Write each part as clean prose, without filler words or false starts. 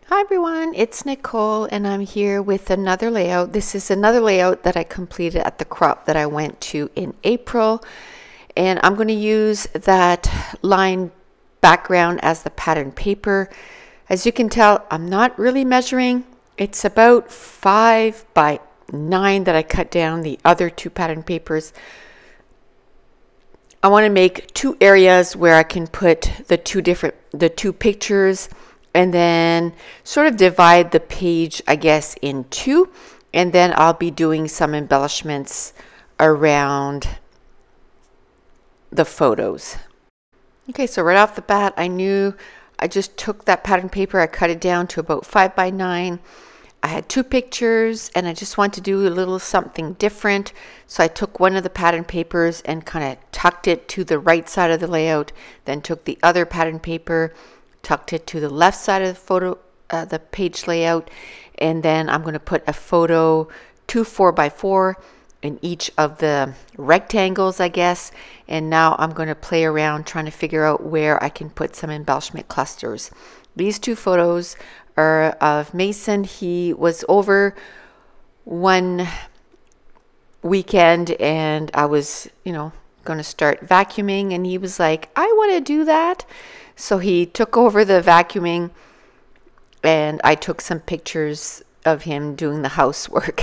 Hi everyone, it's Nicole and I'm here with another layout. This is another layout that I completed at the crop that I went to in April, and I'm going to use that line background as the pattern paper. As you can tell, I'm not really measuring. It's about 5 by 9 that I cut down the other two pattern papers. I want to make two areas where I can put the two pictures, and then sort of divide the page, I guess, in two, and then I'll be doing some embellishments around the photos. Okay, so right off the bat, I knew I just took that pattern paper, I cut it down to about 5 by 9. I had two pictures and I just wanted to do a little something different. So I took one of the pattern papers and kind of tucked it to the right side of the layout, then took the other pattern paper, tucked it to the left side of the page layout, and then I'm going to put a photo, 2 4x4 in each of the rectangles, I guess. And now I'm going to play around trying to figure out where I can put some embellishment clusters. These two photos are of Mason. He was over one weekend and I was, going to start vacuuming, and he was like, I want to do that. So he took over the vacuuming and I took some pictures of him doing the housework.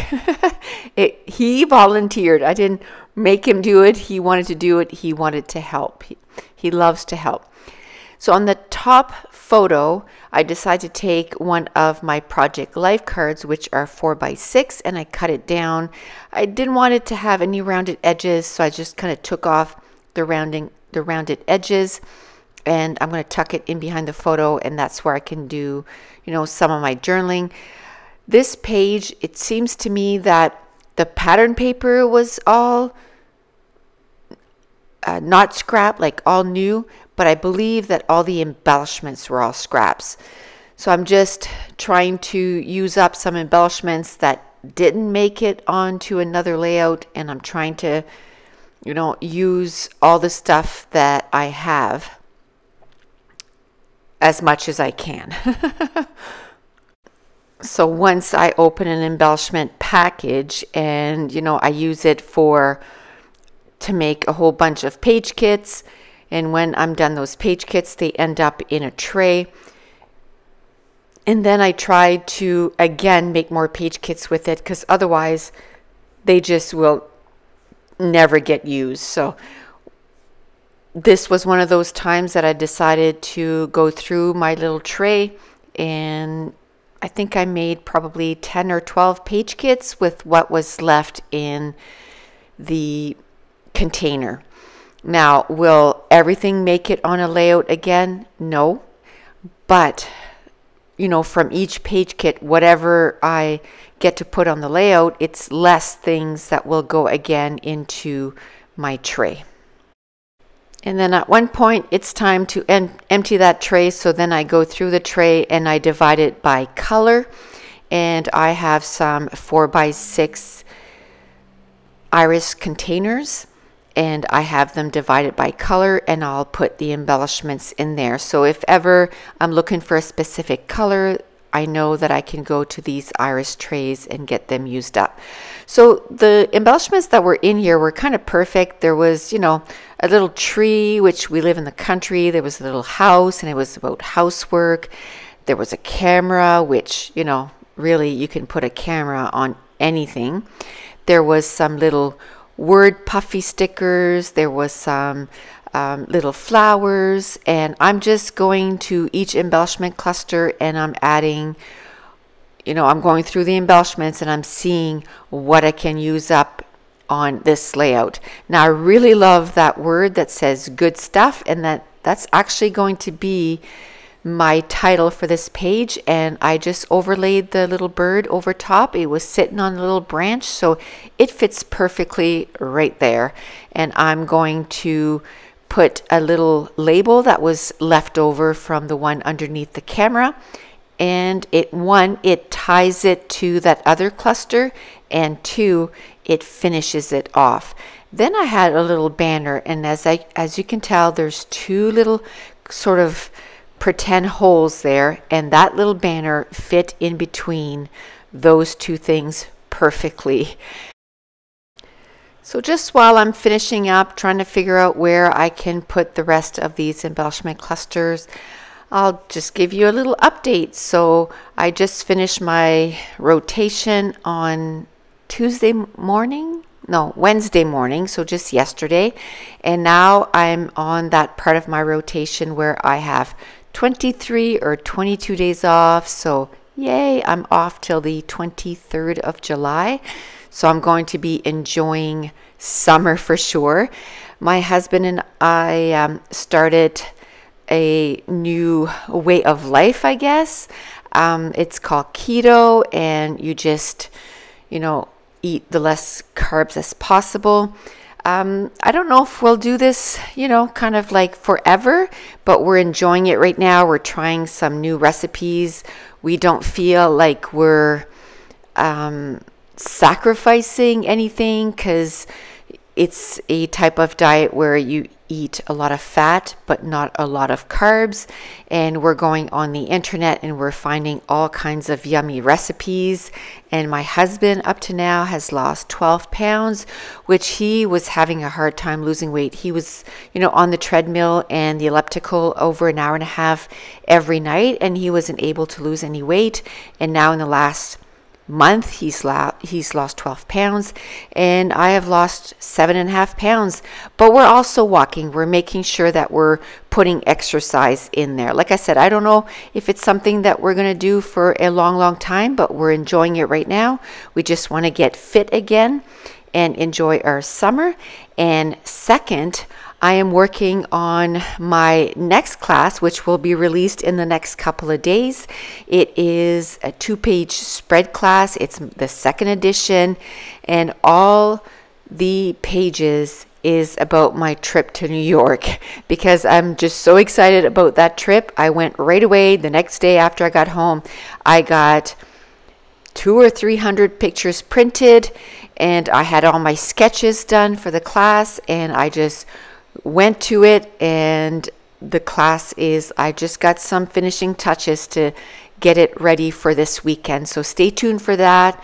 He volunteered. I didn't make him do it. He wanted to do it. He wanted to help. He loves to help. So on the top photo, I decided to take one of my Project Life cards, which are 4 by 6, and I cut it down. I didn't want it to have any rounded edges, so I just kind of took off the rounded edges, and I'm going to tuck it in behind the photo, and that's where I can do, some of my journaling. This page, it seems to me that the pattern paper was all not scrap, like all new, but I believe that all the embellishments were all scraps. So I'm just trying to use up some embellishments that didn't make it onto another layout, and I'm trying to, use all the stuff that I have as much as I can. So once I open an embellishment package and, I use it to make a whole bunch of page kits, and when I'm done those page kits, they end up in a tray. And then I try to, again, make more page kits with it, because otherwise they just will never get used. So this was one of those times that I decided to go through my little tray, and I think I made probably 10 or 12 page kits with what was left in the container. Now, will everything make it on a layout again? No. But, from each page kit, whatever I get to put on the layout, it's less things that will go again into my tray. And then at one point, it's time to empty that tray. So then I go through the tray and I divide it by color. And I have some 4 by 6 iris containers, and I have them divided by color, and I'll put the embellishments in there. So if ever I'm looking for a specific color, I know that I can go to these iris trays and get them used up. So the embellishments that were in here were kind of perfect. There was, a little tree, which we live in the country. There was a little house, and it was about housework. There was a camera, which, really you can put a camera on anything. There was some little word puffy stickers. There was some little flowers, and I'm just going to each embellishment cluster and I'm adding, I'm going through the embellishments and I'm seeing what I can use up on this layout. Now I really love that word that says good stuff, and that's actually going to be my title for this page, and I just overlaid the little bird over top. It was sitting on a little branch, so it fits perfectly right there. And I'm going to put a little label that was left over from the one underneath the camera, and it ties it to that other cluster, and 2, it finishes it off. Then I had a little banner, and as you can tell, there's 2 little sort of pretend holes there, and that little banner fit in between those two things perfectly. So just while I'm finishing up, trying to figure out where I can put the rest of these embellishment clusters, I'll just give you a little update. So I just finished my rotation on Wednesday morning, so just yesterday. And now I'm on that part of my rotation where I have 23 or 22 days off. So yay, I'm off till the 23rd of July. So I'm going to be enjoying summer for sure. My husband and I started a new way of life, I guess. It's called keto, and you just, eat the less carbs as possible. I don't know if we'll do this, kind of like forever, but we're enjoying it right now. We're trying some new recipes. We don't feel like we're sacrificing anything, because it's a type of diet where you eat a lot of fat but not a lot of carbs, and we're going on the internet and we're finding all kinds of yummy recipes. And my husband up to now has lost 12 pounds, which he was having a hard time losing weight. He was on the treadmill and the elliptical over an hour and a half every night, and he wasn't able to lose any weight. And now in the last month he's lost 12 pounds, and I have lost 7.5 pounds. But we're also walking. We're making sure that we're putting exercise in there. Like I said, I don't know if it's something that we're going to do for a long time, but we're enjoying it right now. We just want to get fit again and enjoy our summer. And second, I am working on my next class, which will be released in the next couple of days. It is a 2-page spread class. It's the second edition, and all the pages is about my trip to New York, because I'm just so excited about that trip. I went right away. The next day after I got home, I got 200 or 300 pictures printed, and I had all my sketches done for the class, and I just went to it. And the class I just got some finishing touches to get it ready for this weekend. So stay tuned for that.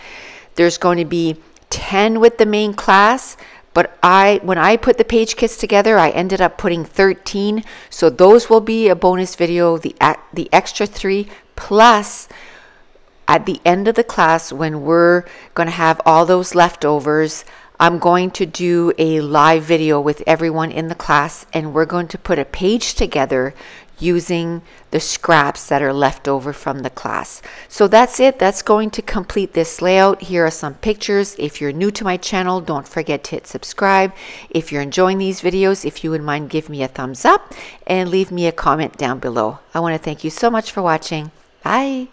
There's going to be 10 with the main class, but when I put the page kits together, I ended up putting 13. So those will be a bonus video, the extra 3, plus at the end of the class, when we're going to have all those leftovers, I'm going to do a live video with everyone in the class, and we're going to put a page together using the scraps that are left over from the class. So that's it. That's going to complete this layout. Here are some pictures. If you're new to my channel, don't forget to hit subscribe. If you're enjoying these videos, if you would mind, give me a thumbs up and leave me a comment down below. I want to thank you so much for watching. Bye.